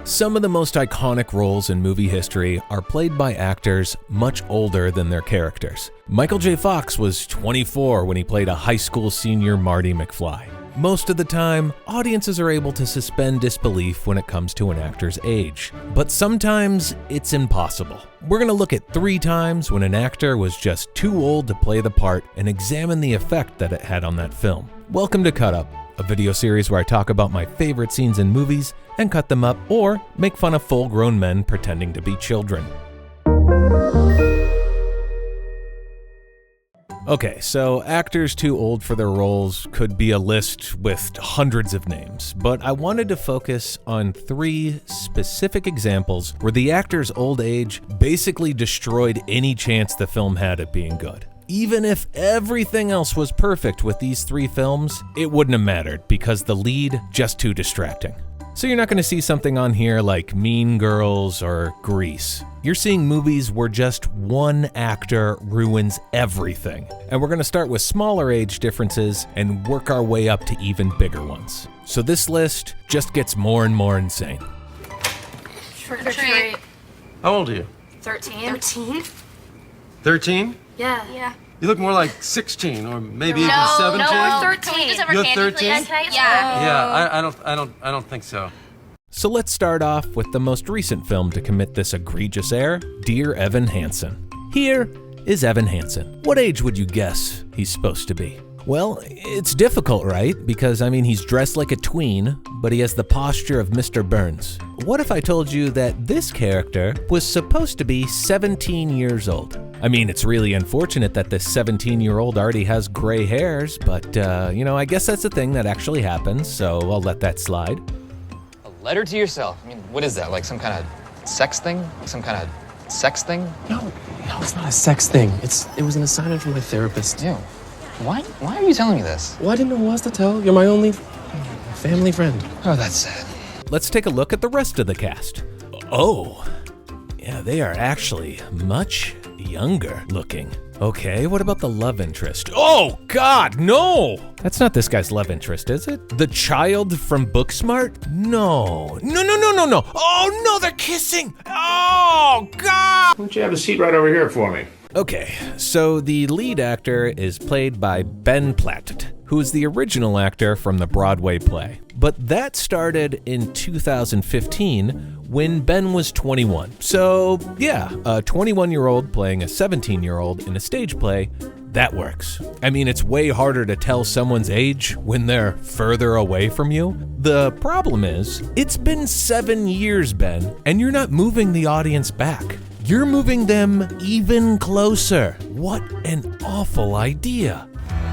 Some of the most iconic roles in movie history are played by actors much older than their characters. Michael J. Fox was 24 when he played a high school senior Marty McFly. Most of the time, audiences are able to suspend disbelief when it comes to an actor's age. But sometimes it's impossible. We're going to look at 3 times when an actor was just too old to play the part and examine the effect that it had on that film. Welcome to Cut Up, a video series where I talk about my favorite scenes in movies and cut them up or make fun of full-grown men pretending to be children. Okay, so actors too old for their roles could be a list with hundreds of names, but I wanted to focus on 3 specific examples where the actor's old age basically destroyed any chance the film had at being good. Even if everything else was perfect with these 3 films, it wouldn't have mattered because the lead just too distracting. So you're not going to see something on here like Mean Girls or Grease. You're seeing movies where just one actor ruins everything. And we're going to start with smaller age differences and work our way up to even bigger ones. So this list just gets more and more insane. Trick or treat. How old are you? 13. 13? 13? Yeah. You look more like 16 or maybe even No, 17. we're 13. Can we just have our You're candy, 13? please? Yeah. Yeah, I don't think so. So let's start off with the most recent film to commit this egregious error, Dear Evan Hansen. Here is Evan Hansen. What age would you guess he's supposed to be? Well, it's difficult, right? Because, he's dressed like a tween, but he has the posture of Mr. Burns. What if I told you that this character was supposed to be 17 years old? It's really unfortunate that this 17-year-old already has gray hairs, but, I guess that's a thing that actually happens, so I'll let that slide. A letter to yourself? What is that, like some kind of sex thing? No, it's not a sex thing. It was an assignment from my therapist. Ew. Why are you telling me this? Well, I didn't know who else to tell. You're my only family friend. Oh, that's sad. Let's take a look at the rest of the cast. Oh, yeah, they are actually much younger looking. Okay, what about the love interest? Oh, God, no! That's not this guy's love interest, is it? The child from Booksmart? No. Oh, no, they're kissing! Oh, God! Why don't you have a seat right over here for me? Okay, so the lead actor is played by Ben Platt, who is the original actor from the Broadway play. But that started in 2015 when Ben was 21. So yeah, a 21-year-old playing a 17-year-old in a stage play, that works. It's way harder to tell someone's age when they're further away from you. The problem is, it's been 7 years, Ben, and you're not moving the audience back. You're moving them even closer. What an awful idea.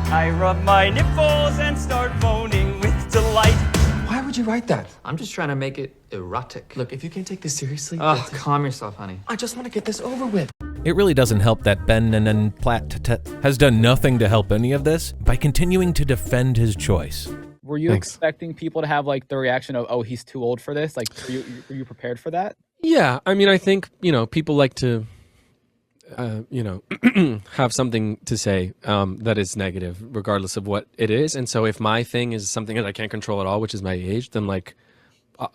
I rub my nipples and start moaning with delight. Why would you write that? I'm just trying to make it erotic. Look, if you can't take this seriously... Oh, calm yourself, honey. I just want to get this over with. It really doesn't help that Ben Platt has done nothing to help any of this by continuing to defend his choice. Were you expecting people to have the reaction of, oh, he's too old for this? Were you prepared for that? Yeah, I think, people like to, have something to say that is negative, regardless of what it is. And so if my thing is something that I can't control at all, which is my age, then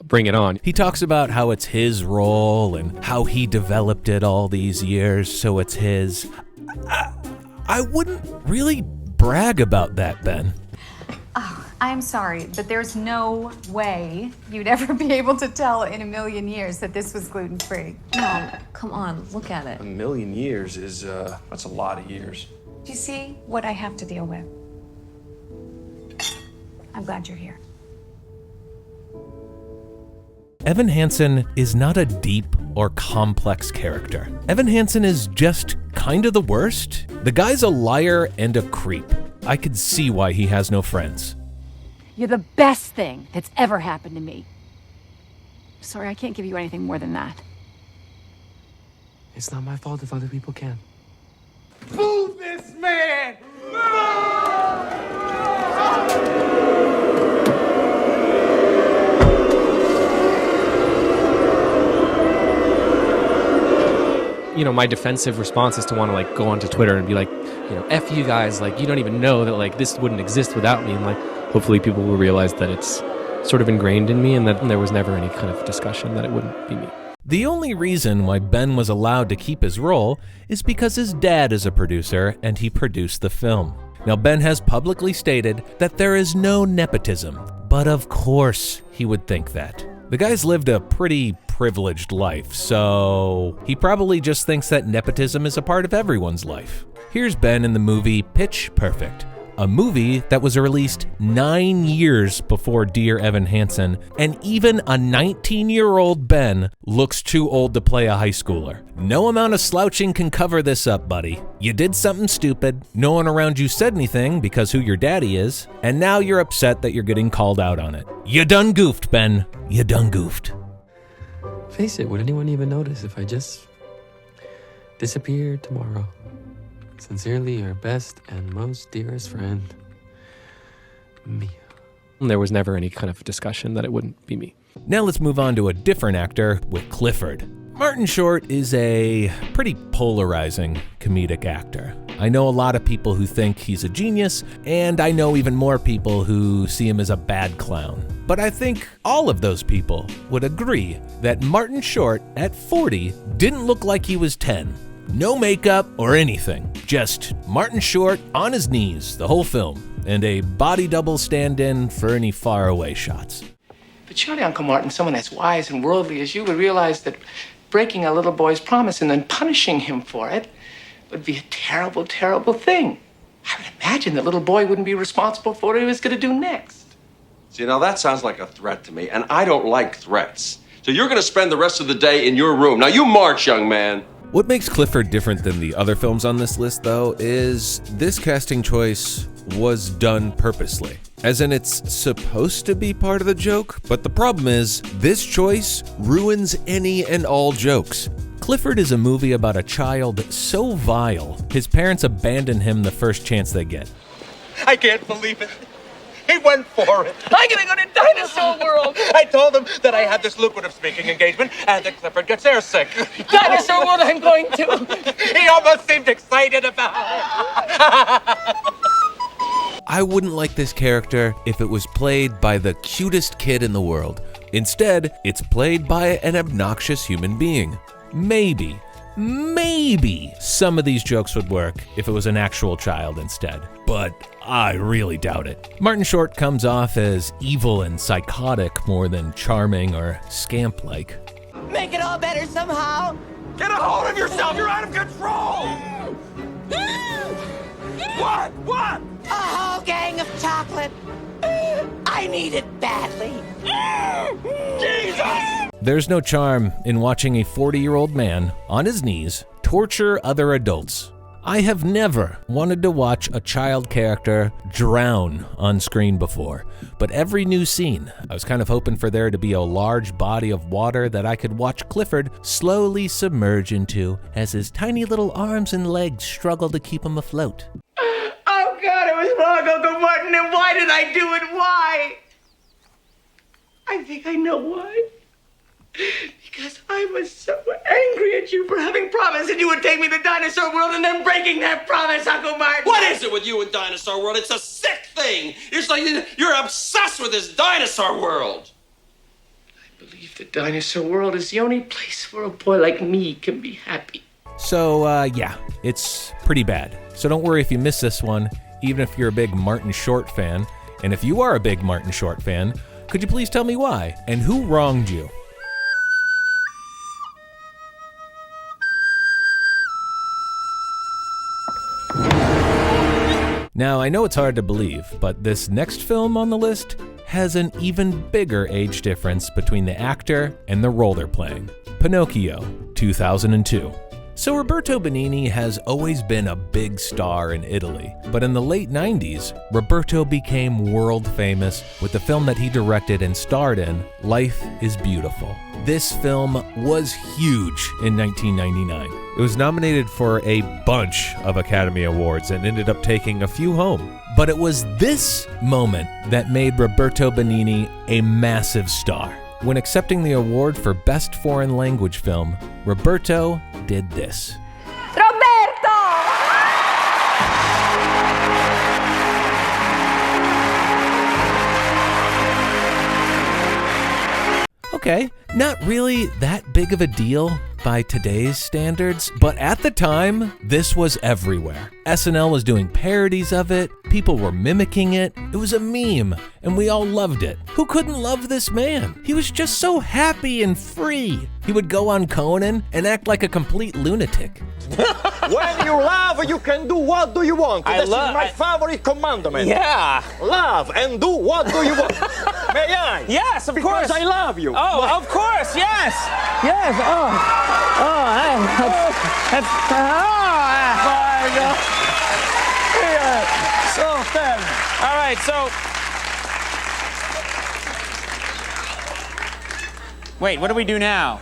bring it on. He talks about how it's his role and how he developed it all these years, so it's his. I wouldn't really brag about that, Ben. Oh, I'm sorry, but there's no way you'd ever be able to tell in a million years that this was gluten-free. Mom, come on, look at it. A million years is, that's a lot of years. Do you see what I have to deal with? I'm glad you're here. Evan Hansen is not a deep or complex character. Evan Hansen is just kind of the worst. The guy's a liar and a creep. I could see why he has no friends. You're the best thing that's ever happened to me. Sorry, I can't give you anything more than that. It's not my fault if other people can. Move this man! My defensive response is to want to go onto Twitter and be like, F you guys, you don't even know that this wouldn't exist without me. And hopefully people will realize that it's sort of ingrained in me, and that there was never any kind of discussion that it wouldn't be me. The only reason why Ben was allowed to keep his role is because his dad is a producer and he produced the film. Now, Ben has publicly stated that there is no nepotism, but of course he would think that. The guy's lived a pretty privileged life, so he probably just thinks that nepotism is a part of everyone's life. Here's Ben in the movie Pitch Perfect, a movie that was released 9 years before Dear Evan Hansen, and even a 19-year-old Ben looks too old to play a high schooler. No amount of slouching can cover this up, buddy. You did something stupid, no one around you said anything because who your daddy is, and now you're upset that you're getting called out on it. You done goofed, Ben. You done goofed. Face it, would anyone even notice if I just disappeared tomorrow? Sincerely, your best and most dearest friend, Mia. There was never any kind of discussion that it wouldn't be me. Now let's move on to a different actor with Clifford. Martin Short is a pretty polarizing comedic actor. I know a lot of people who think he's a genius, and I know even more people who see him as a bad clown. But I think all of those people would agree that Martin Short, at 40, didn't look like he was 10. No makeup or anything, just Martin Short on his knees the whole film, and a body double stand-in for any faraway shots. But surely, Uncle Martin, someone as wise and worldly as you would realize that breaking a little boy's promise and then punishing him for it would be a terrible, terrible thing. I would imagine the little boy wouldn't be responsible for what he was going to do next. See, now that sounds like a threat to me, and I don't like threats. So you're going to spend the rest of the day in your room. Now you march, young man. What makes Clifford different than the other films on this list, though, is this casting choice was done purposely. As in, it's supposed to be part of the joke, but the problem is, this choice ruins any and all jokes. Clifford is a movie about a child so vile, his parents abandon him the first chance they get. I can't believe it. He went for it. I'm gonna go to Dinosaur World. I told him that I had this lucrative speaking engagement and that Clifford gets airsick. Dinosaur World, I'm going to. He almost seemed excited about it. I wouldn't like this character if it was played by the cutest kid in the world. Instead, it's played by an obnoxious human being. Maybe some of these jokes would work if it was an actual child instead, but I really doubt it. Martin Short comes off as evil and psychotic more than charming or scamp-like. Make it all better somehow. Get a hold of yourself. You're out of control. What? A whole gang of chocolate. I need it badly. Jesus! There's no charm in watching a 40-year-old man on his knees torture other adults. I have never wanted to watch a child character drown on screen before, but every new scene, I was kind of hoping for there to be a large body of water that I could watch Clifford slowly submerge into as his tiny little arms and legs struggle to keep him afloat. Oh, God, it was wrong, Uncle Martin, and why did I do it? Why? I think I know why. Because I was so angry at you for having promised that you would take me to Dinosaur World and then breaking that promise, Uncle Martin. What is it with you and Dinosaur World? It's a sick thing. It's like you're obsessed with this Dinosaur World. I believe that Dinosaur World is the only place where a boy like me can be happy. So, yeah, it's pretty bad. So don't worry if you miss this one, even if you're a big Martin Short fan. And if you are a big Martin Short fan, could you please tell me why? And who wronged you? Now, I know it's hard to believe, but this next film on the list has an even bigger age difference between the actor and the role they're playing. Pinocchio, 2002. So Roberto Benigni has always been a big star in Italy, but in the late 90s, Roberto became world famous with the film that he directed and starred in, Life is Beautiful. This film was huge in 1999. It was nominated for a bunch of Academy Awards and ended up taking a few home. But it was this moment that made Roberto Benigni a massive star. When accepting the award for Best Foreign Language Film, Roberto did this. Roberto! Okay, not really that big of a deal by today's standards, but at the time, this was everywhere. SNL was doing parodies of it, people were mimicking it, it was a meme, and we all loved it. Who couldn't love this man? He was just so happy and free. He would go on Conan and act like a complete lunatic. When you love, you can do what do you want. This is my favorite commandment. Yeah. Love and do what do you want. May I? Yes, of because course. I love you. Oh, of course, yes. Yes, So then. All right, so. Wait, what do we do now?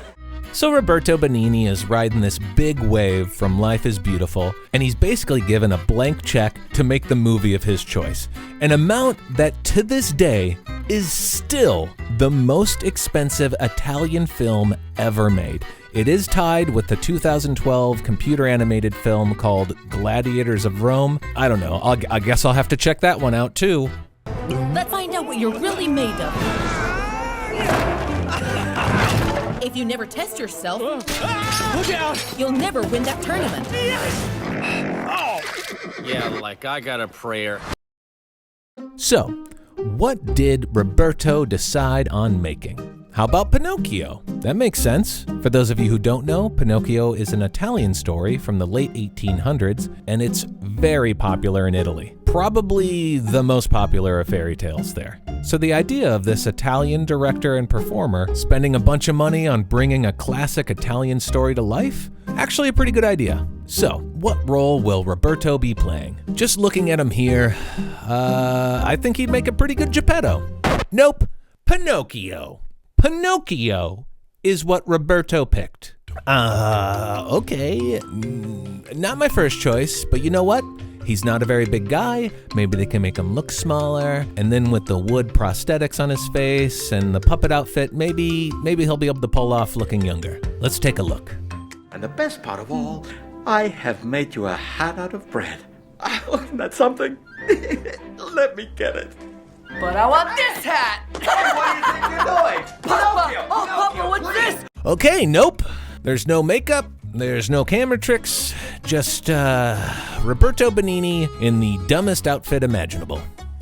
So Roberto Benigni is riding this big wave from Life is Beautiful, and he's basically given a blank check to make the movie of his choice. An amount that to this day is still the most expensive Italian film ever made. It is tied with the 2012 computer animated film called Gladiators of Rome. I don't know, I guess I'll have to check that one out too. Let's find out what you're really made of. If you never test yourself, look out! You'll never win that tournament. Yeah, like I got a prayer. So, what did Roberto decide on making? How about Pinocchio? That makes sense. For those of you who don't know, Pinocchio is an Italian story from the late 1800s, and it's very popular in Italy. Probably the most popular of fairy tales there. So the idea of this Italian director and performer spending a bunch of money on bringing a classic Italian story to life? Actually a pretty good idea. So, what role will Roberto be playing? Just looking at him here, I think he'd make a pretty good Geppetto. Nope, Pinocchio. Pinocchio is what Roberto picked. Okay, not my first choice, but you know what? He's not a very big guy, maybe they can make him look smaller, and then with the wood prosthetics on his face and the puppet outfit, maybe he'll be able to pull off looking younger. Let's take a look. And the best part of all, I have made you a hat out of bread. Oh, isn't that something? Let me get it. But I want this hat! What do you think you're doing? Papa! Oh, Papa, what's this? Okay, nope. There's no makeup, there's no camera tricks, just Roberto Benigni in the dumbest outfit imaginable.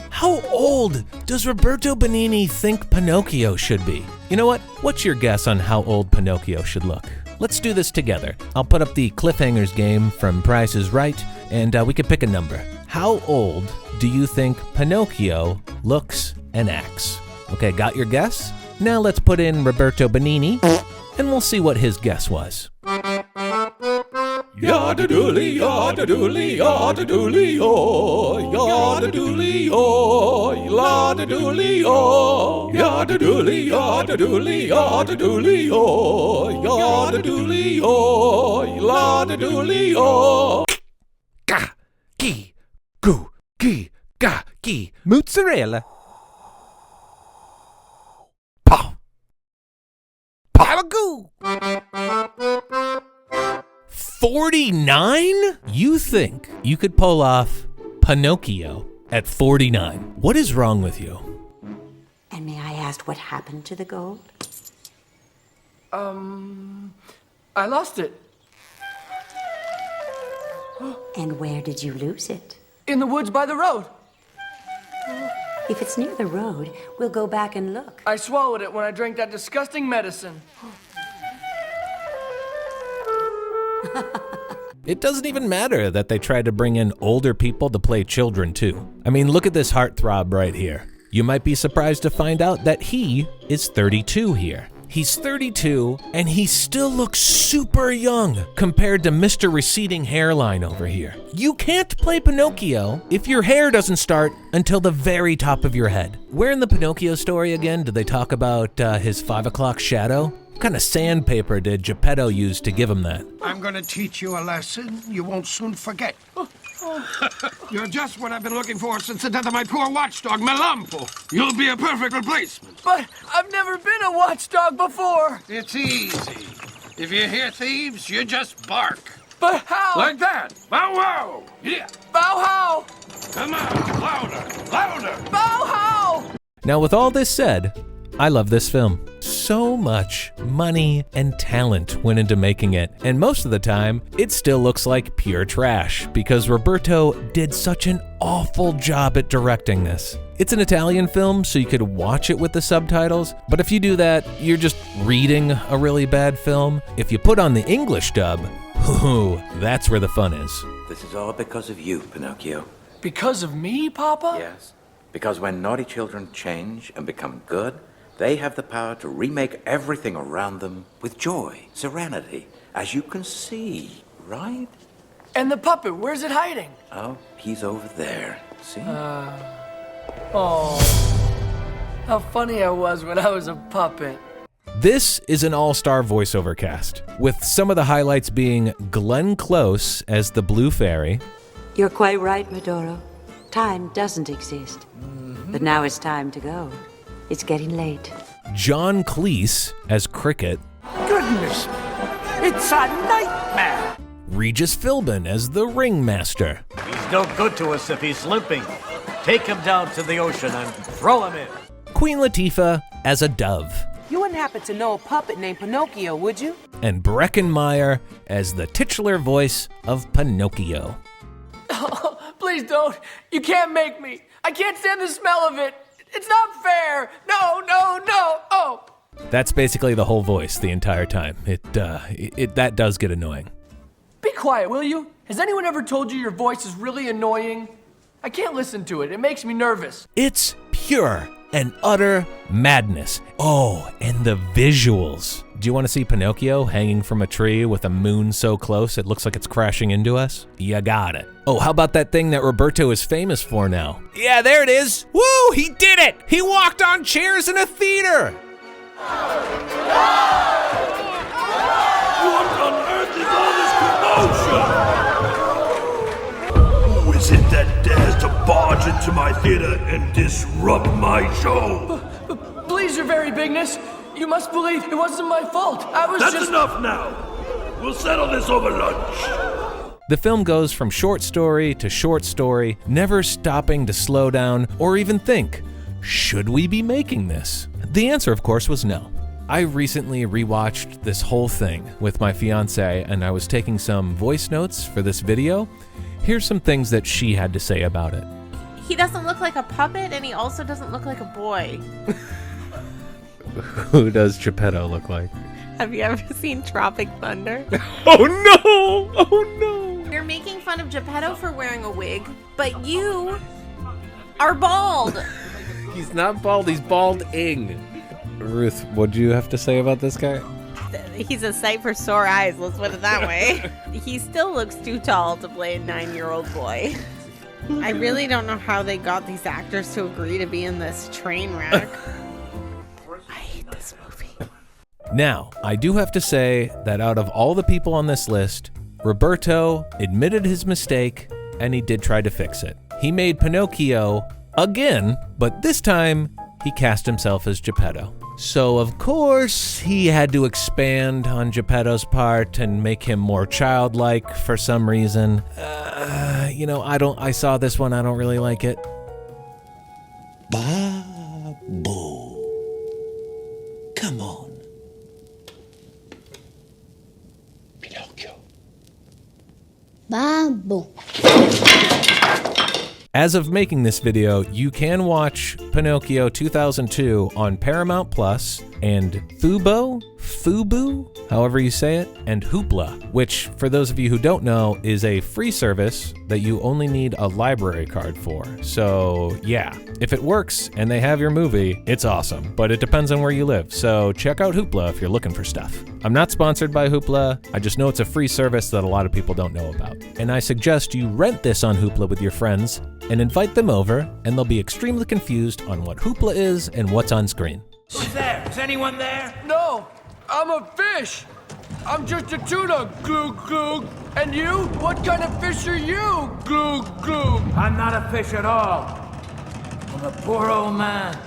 How old does Roberto Benigni think Pinocchio should be? You know what? What's your guess on how old Pinocchio should look? Let's do this together. I'll put up the cliffhangers game from Price is Right, and we can pick a number. How old do you think Pinocchio looks and acts? Okay, got your guess? Now let's put in Roberto Benigni, and we'll see what his guess was. Yada-dooley, yada-dooley, yada-dooley, oh, yada-dooley, oh, yada-dooley, oh, yada-dooley, yada-dooley, yada-dooley, oh, yada-dooley, oh, yada-dooley, oh. Ga, gi, goo, gi, ga, gi, mozzarella. Pow. Pavagoo. 49? You think you could pull off Pinocchio at 49? What is wrong with you? And may I ask what happened to the gold? I lost it. And where did you lose it? In the woods by the road. If it's near the road, we'll go back and look. I swallowed it when I drank that disgusting medicine. It doesn't even matter that they tried to bring in older people to play children too. I mean, look at this heartthrob right here. You might be surprised to find out that he is 32 here. He's 32 and he still looks super young compared to Mr. Receding Hairline over here. You can't play Pinocchio if your hair doesn't start until the very top of your head. Where in the Pinocchio story again did they talk about his 5 o'clock shadow? What kind of sandpaper did Geppetto use to give him that? I'm gonna teach you a lesson you won't soon forget. You're just what I've been looking for since the death of my poor watchdog, Melampo. You'll be a perfect replacement. But I've never been a watchdog before. It's easy. If you hear thieves, you just bark. But how? Like that. Bow wow. Yeah. Bow how? Come on, louder, louder. Bow how? Now with all this said, I love this film. So much money and talent went into making it, and most of the time, it still looks like pure trash because Roberto did such an awful job at directing this. It's an Italian film, so you could watch it with the subtitles, but if you do that, you're just reading a really bad film. If you put on the English dub, that's where the fun is. This is all because of you, Pinocchio. Because of me, Papa? Yes. Because when naughty children change and become good, they have the power to remake everything around them with joy, serenity, as you can see, right? And the puppet, where's it hiding? Oh, he's over there. See? Oh, how funny I was when I was a puppet. This is an all-star voiceover cast, with some of the highlights being Glenn Close as the Blue Fairy. You're quite right, Medoro. Time doesn't exist. But now it's time to go. It's getting late. John Cleese as Cricket. Goodness, it's a nightmare. Regis Philbin as the Ringmaster. He's no good to us if he's limping. Take him down to the ocean and throw him in. Queen Latifah as a dove. You wouldn't happen to know a puppet named Pinocchio, would you? And Breckenmeyer as the titular voice of Pinocchio. Oh, please don't. You can't make me. I can't stand the smell of it. It's not fair. No. Oh. That's basically the whole voice the entire time. That does get annoying. Be quiet, will you? Has anyone ever told you your voice is really annoying? I can't listen to it. It makes me nervous. It's pure and utter madness. Oh, and the visuals. Do you want to see Pinocchio hanging from a tree with a moon so close it looks like it's crashing into us? You got it. Oh, how about that thing that Roberto is famous for now? Yeah, there it is. Woo, he did it! He walked on chairs in a theater! What on earth is all this commotion? Who is it that dares to barge into my theater and disrupt my show? Please, your very bigness, you must believe it wasn't my fault. That's enough now. We'll settle this over lunch. The film goes from short story to short story, never stopping to slow down or even think, should we be making this? The answer, of course, was no. I recently rewatched this whole thing with my fiance, and I was taking some voice notes for this video. Here's some things that she had to say about it. He doesn't look like a puppet, and he also doesn't look like a boy. Who does Geppetto look like? Have you ever seen Tropic Thunder? Oh no! Oh no! You're making fun of Geppetto for wearing a wig, but you are bald. He's not bald, he's balding. Ruth, what do you have to say about this guy? He's a sight for sore eyes, let's put it that way. He still looks too tall to play a 9-year-old boy. I really don't know how they got these actors to agree to be in this train wreck. I hate this movie. Now, I do have to say that out of all the people on this list, Roberto admitted his mistake, and he did try to fix it. He made Pinocchio again, but this time he cast himself as Geppetto. So of course he had to expand on Geppetto's part and make him more childlike for some reason. I saw this one, I don't really like it. Babu. Come on. Pinocchio. Babu. As of making this video, you can watch Pinocchio 2002 on Paramount Plus and Fubo, however you say it, and Hoopla, which, for those of you who don't know, is a free service that you only need a library card for. So yeah, if it works and they have your movie, it's awesome, but it depends on where you live. So check out Hoopla if you're looking for stuff. I'm not sponsored by Hoopla, I just know it's a free service that a lot of people don't know about. And I suggest you rent this on Hoopla with your friends and invite them over, and they'll be extremely confused on what Hoopla is and what's on screen. Who's there? Is anyone there? No, I'm a fish. I'm just a tuna, glug glug. And you? What kind of fish are you, glug glug? I'm not a fish at all. I'm a poor old man.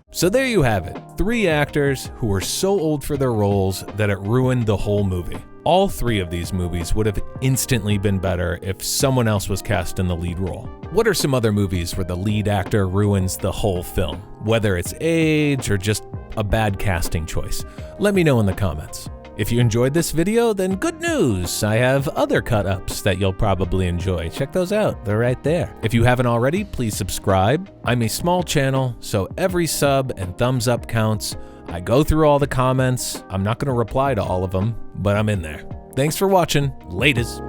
So there you have it. 3 actors who were so old for their roles that it ruined the whole movie. All 3 of these movies would have instantly been better if someone else was cast in the lead role. What are some other movies where the lead actor ruins the whole film? Whether it's age or just a bad casting choice? Let me know in the comments. If you enjoyed this video, then good news! I have other cut-ups that you'll probably enjoy. Check those out, they're right there. If you haven't already, please subscribe. I'm a small channel, so every sub and thumbs up counts. I go through all the comments. I'm not gonna reply to all of them, but I'm in there. Thanks for watching. Latest.